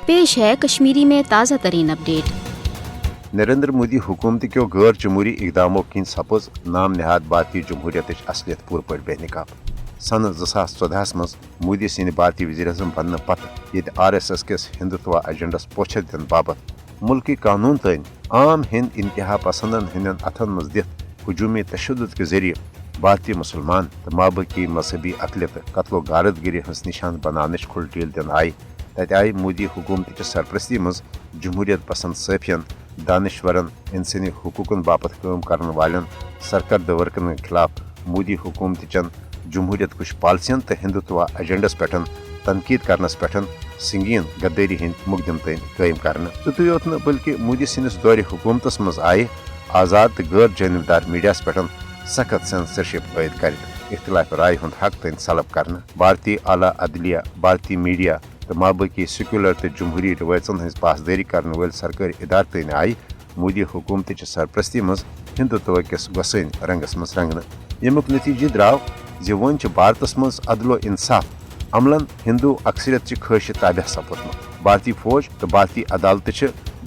पेश है कश्मीरी में ताज़ा तरीन अपडेट। नरेंद्र मोदी हुकूमत क्यों गैर जमहूरी इकदामों किन सपज नाम नहाद भारतीय जमहूरियत असलियत पूर पे बेनकाब। सन 2014 मज मोदी सिंह भारतीय वज़ीर अज़म बनने पत ये RSS किस हिंदुत्व एजेंडस पोछर दिन बाबत मुल्की कानून तन आम हिंद इंतहा पसंदन हिंदन अथन मज दित हजूमी तशद्दुद के जरिए भारतीय मुसलमान तो माबकी मजहबी अकलियत कत्लो गारतगिरी हंस निशान बनाने खुल डील दिन आई तत आई मोदी हुकूमत की सरपरस्ती मज जमहूरियत पसंद सैफियन दानिश्वरन इंसानी हुकूकन बापत काम करने वालन सरकर्द वर्कन के खिलाफ मोदी हुकूमत चन जमहूरियत कुछ पॉलिसियन तो हिंदुत्व एजेंडस पे तनकीद करनस पे संगीन गद्दारी हंद मुकदम तन कायम करने तुतु योत न बल्कि मोदी सिंस दौर हुकूमतस मज आए आज़ाद तो गैर जानबदार मीडिया पे सख्त सेंसरशिप आयद कर इख्तिलाफ राय हंद हक तन सलब करने भारतीय आला अदलिया भारतीय मीडिया तो माबकी सेक्युलर तो जमहूरी रवायतन हज पासदारी करने वाल सरकारी इदार तन आई मोदी हुकूमत सरपरस्ती मज हिंदुत्व किस गसन रंगस मज रंगने यमुक नतीजे द्राव जे वन भारतस मज अदलो इंसाफ अमलन हिंदू अक्सरियत की ख्वाहिश ताबे सपुदमुत भारतीय फौज तो भारतीय अदालत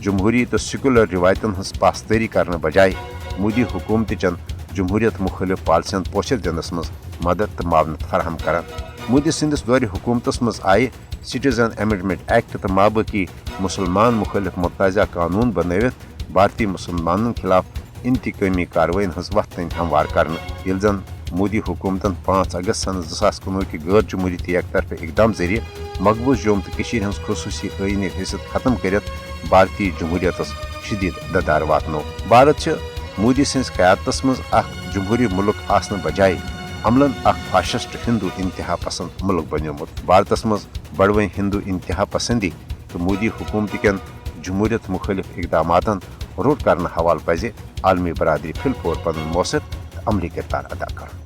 जमहूरी तो सेक्युलर रिवायतन हज पासदारी करने बजाय मोदी हुकूमत चन जमहूरियत मुखालिफ पॉलिसियन पोशर दिनस मज मदद तो मावनत फराहम कर मोदी सिंदस दौर हुकूमतस मज आए सिटीजन अमेंडमेंट एक्ट तो माबकी मुसलमान मुखालिफ मुतनाज़ा कानून बनवित भारतीय मुसलमानन खिलाफ इंतकामी कार्रवाई हज वत हमवार कर जन मोदी हुकूमतन 5 अगस्त सन 2019 की गैर जमहूरी एक तरफ इकदाम जरिए मकबूज जोम तो हज खसूसी आईनी हैसियत खत्म कर भारतीय जमहूरियत शदीद ददार वातनो भारत मोदी सिंस क़यादतस मज जमहूरी मुल्क आसने बजाय अमलन फाशिस्ट हिंदू इंतहा पसंद मुल्क बनियोमुत भारतस मज बड़वे हिंदू इंतहा पसंदी तो मोदी हुकूमत कन जमहूरियत मुखालिफ इकदामातन रोट करने हवाल पजे आलमी बरादरी फिल फोर पन मौसर अमली किरदार अदा कर।